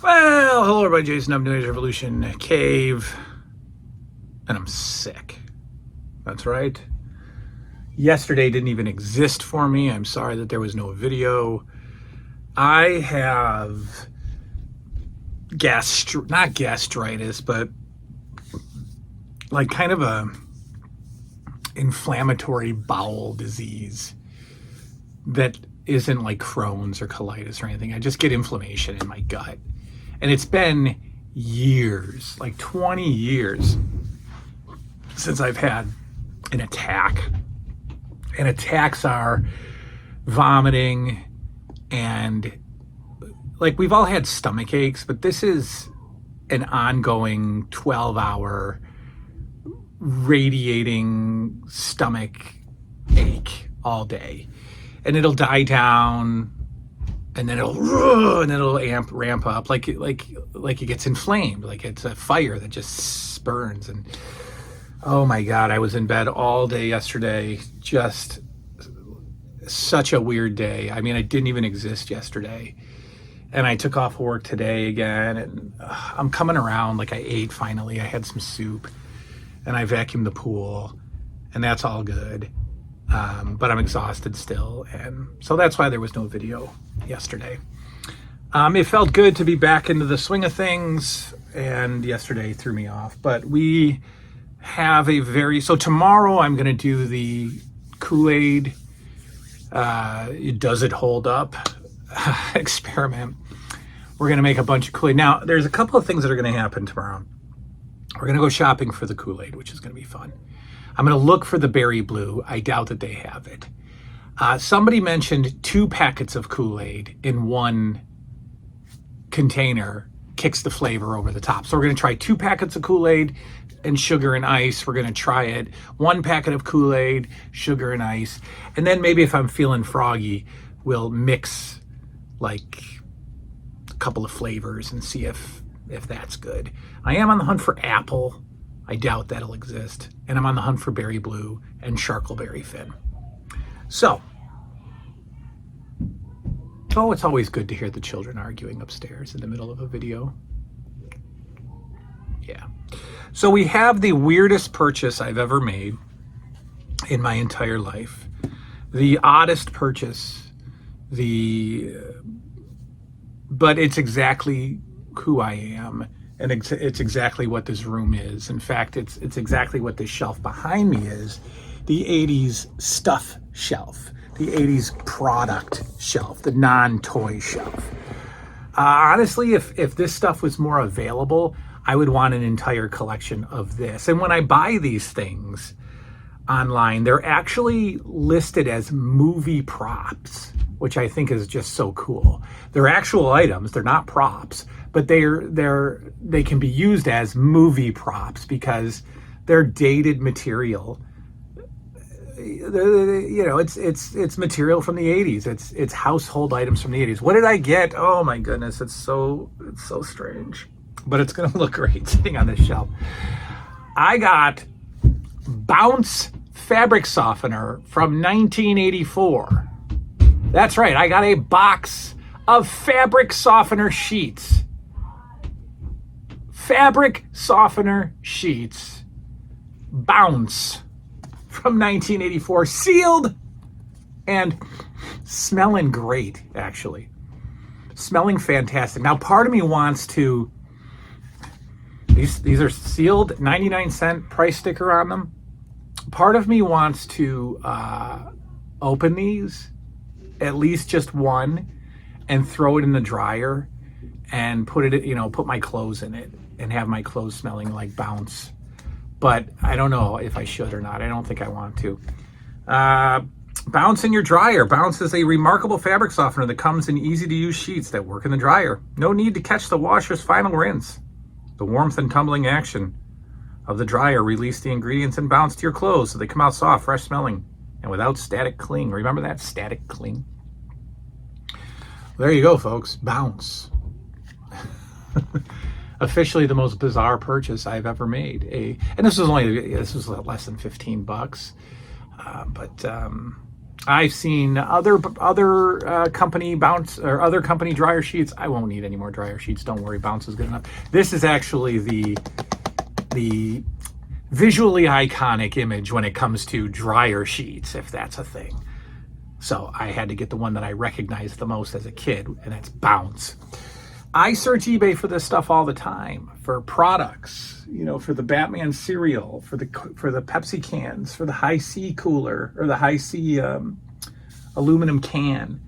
Well, hello everybody, Jason. I'm New Age Revolution Cave, and I'm sick. That's right. Yesterday didn't even exist for me. I'm sorry that there was no video. I have not gastritis, but like kind of a inflammatory bowel disease that isn't like Crohn's or colitis or anything. I just get inflammation in my gut. And it's been years, like 20 years, since I've had an attack. And attacks are vomiting and like we've all had stomach aches, but this is an ongoing 12-hour radiating stomach ache all day. And it'll die down and then it'll ramp up like it gets inflamed, like it's a fire that just burns. And oh my God, I was in bed all day yesterday. Just such a weird day. I mean, I didn't even exist yesterday. And I took off work today again, and I'm coming around. Like I ate finally. I had some soup and I vacuumed the pool, and that's all good. But I'm exhausted still, and so that's why there was no video yesterday. It felt good to be back into the swing of things, and yesterday threw me off. But we have so tomorrow I'm going to do the Kool-Aid does it hold up experiment. We're going to make a bunch of Kool-Aid. Now, there's a couple of things that are going to happen tomorrow. We're going to go shopping for the Kool-Aid, which is going to be fun. I'm going to look for the berry blue. I doubt that they have it. Somebody mentioned 2 packets of Kool-Aid in one container kicks the flavor over the top. So we're going to try 2 packets of Kool-Aid and sugar and ice. We're going to try it. 1 packet of Kool-Aid, sugar and ice. And then maybe if I'm feeling froggy, we'll mix like a couple of flavors and see if that's good. I am on the hunt for apple. I doubt that'll exist. And I'm on the hunt for berry blue and charcoalberry fin. So, it's always good to hear the children arguing upstairs in the middle of a video. Yeah. So we have the weirdest purchase I've ever made in my entire life. The oddest purchase. But it's exactly who I am. And it's exactly what this room is. In fact, it's exactly what this shelf behind me is. The 80s stuff shelf. The 80s product shelf. The non-toy shelf. Honestly, if this stuff was more available, I would want an entire collection of this. And when I buy these things online, they're actually listed as movie props, which I think is just so cool. They're actual items. They're not props. But they can be used as movie props because they're dated material. It's material from the 80s. It's household items from the 80s. What did I get? Oh my goodness, it's so strange. But it's gonna look great sitting on this shelf. I got Bounce fabric softener from 1984. That's right, I got a box of fabric softener sheets. Fabric softener sheets, Bounce, from 1984, sealed and smelling great, actually. Smelling fantastic. Now, part of me wants to, these are sealed, 99-cent price sticker on them. Part of me wants to open these, at least just one, and throw it in the dryer and put my clothes in it and have my clothes smelling like Bounce. But I don't know if I should or not. I don't think I want to. Bounce in your dryer. Bounce is a remarkable fabric softener that comes in easy-to-use sheets that work in the dryer. No need to catch the washer's final rinse. The warmth and tumbling action of the dryer release the ingredients and Bounce to your clothes so they come out soft, fresh smelling, and without static cling. Remember that? Static cling. There you go, folks. Bounce. Officially the most bizarre purchase I've ever made. And this was less than $15, but I've seen other company Bounce or other company dryer sheets. I won't need any more dryer sheets. Don't worry, Bounce is good enough. This is actually the visually iconic image when it comes to dryer sheets, if that's a thing. So I had to get the one that I recognized the most as a kid, and that's Bounce. I search eBay for this stuff all the time, for products, for the Batman cereal, for the Pepsi cans, for the High C cooler or the High C aluminum can,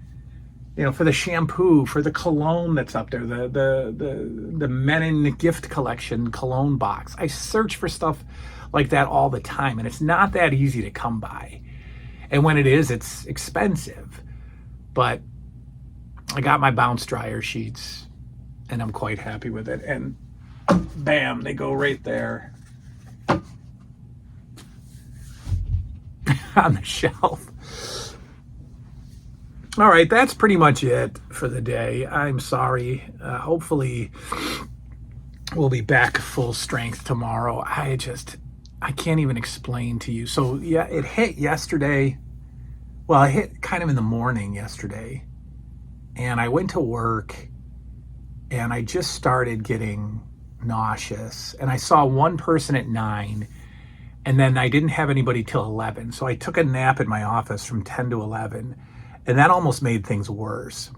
for the shampoo, for the cologne that's up there, the Menon gift collection cologne box. I search for stuff like that all the time, and it's not that easy to come by. And when it is, it's expensive. But I got my Bounce dryer sheets, and I'm quite happy with it. And bam, they go right there on the shelf. All right, that's pretty much it for the day. I'm sorry. Hopefully we'll be back full strength tomorrow. I can't even explain to you. So yeah, it hit yesterday. Well, it hit kind of in the morning yesterday. And I went to work and I just started getting nauseous. And I saw one person at 9, and then I didn't have anybody till 11. So I took a nap in my office from 10 to 11, and that almost made things worse.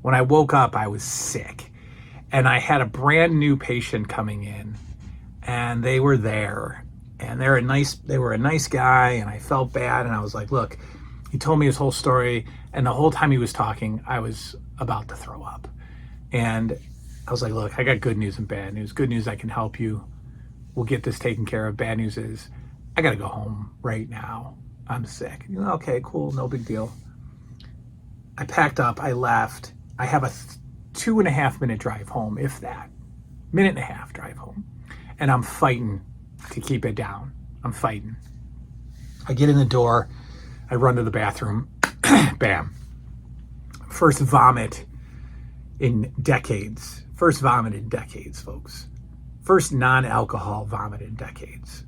When I woke up, I was sick, and I had a brand new patient coming in, and they were there, and they were a nice guy, and I felt bad, and I was like, look, he told me his whole story, and the whole time he was talking, I was about to throw up. And I was like, look, I got good news and bad news. Good news, I can help you. We'll get this taken care of. Bad news is I got to go home right now. I'm sick. Okay, cool. No big deal. I packed up. I left. I have a 2.5 minute drive home, if that. 1.5 drive home. And I'm fighting to keep it down. I'm fighting. I get in the door. I run to the bathroom. Bam. First vomit in decades. First vomit in decades, folks. First non-alcohol vomit in decades.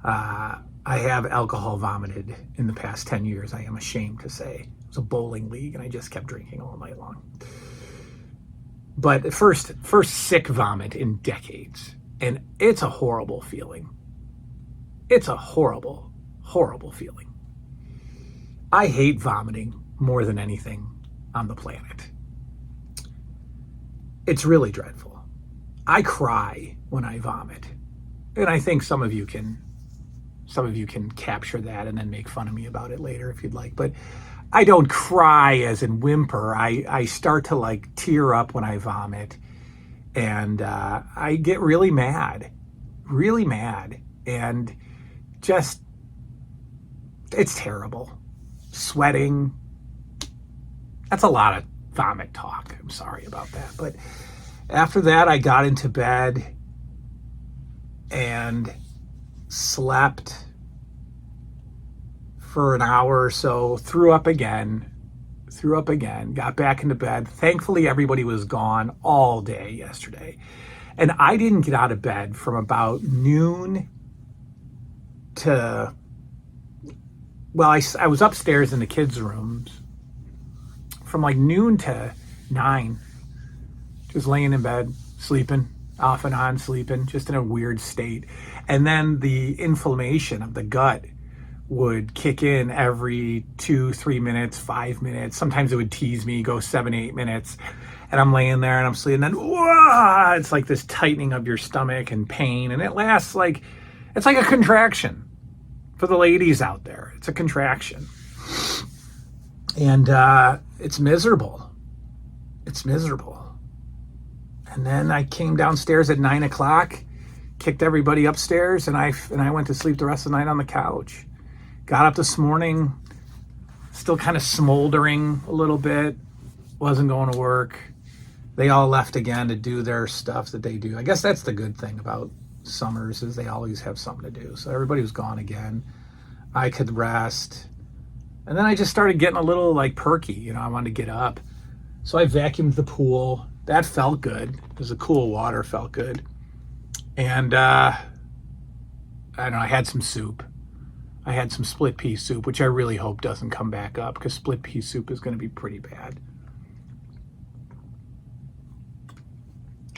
I have alcohol vomited in the past 10 years, I am ashamed to say. It was a bowling league, and I just kept drinking all night long. But first sick vomit in decades. And it's a horrible feeling. It's a horrible, horrible feeling. I hate vomiting more than anything on the planet. It's really dreadful. I cry when I vomit. And I think some of you can capture that and then make fun of me about it later if you'd like. But I don't cry as in whimper. I start to tear up when I vomit. And I get really mad. And just, it's terrible. Sweating. That's a lot of vomit talk. I'm sorry about that. But after that, I got into bed and slept for an hour or so, threw up again, got back into bed. Thankfully, everybody was gone all day yesterday. And I didn't get out of bed from about noon to, well, I was upstairs in the kids' rooms from noon to 9, just laying in bed, sleeping, off and on sleeping, just in a weird state. And then the inflammation of the gut would kick in every 2-3 minutes, 5 minutes. Sometimes it would tease me, go 7-8 minutes. And I'm laying there and I'm sleeping. And then, whoa, it's like this tightening of your stomach and pain. And it lasts it's like a contraction for the ladies out there. It's a contraction. And it's miserable. It's miserable. And then I came downstairs at 9 o'clock, kicked everybody upstairs, and I went to sleep the rest of the night on the couch. Got up this morning, still kind of smoldering a little bit, wasn't going to work. They all left again to do their stuff that they do. I guess that's the good thing about summers is they always have something to do. So everybody was gone again. I could rest. And then I just started getting a little perky, I wanted to get up. So I vacuumed the pool. That felt good because the cool water felt good. And I don't know, I had some soup. I had some split pea soup, which I really hope doesn't come back up because split pea soup is going to be pretty bad.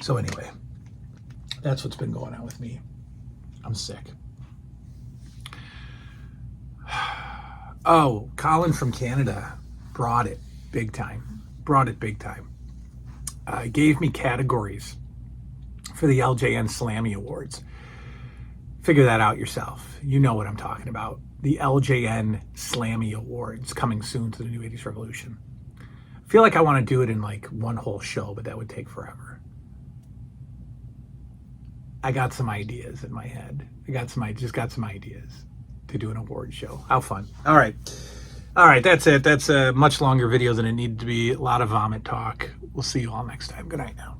So anyway, that's what's been going on with me. I'm sick. Oh, Colin from Canada brought it big time. Gave me categories for the LJN Slammy Awards. Figure that out yourself. You know what I'm talking about. The LJN Slammy Awards coming soon to the New 80s Revolution. I feel like I want to do it in like one whole show, but that would take forever. I got some ideas in my head. Just got some ideas to do an award show. How fun. All right, that's it. That's a much longer video than it needed to be. A lot of vomit talk. We'll see you all next time. Good night now.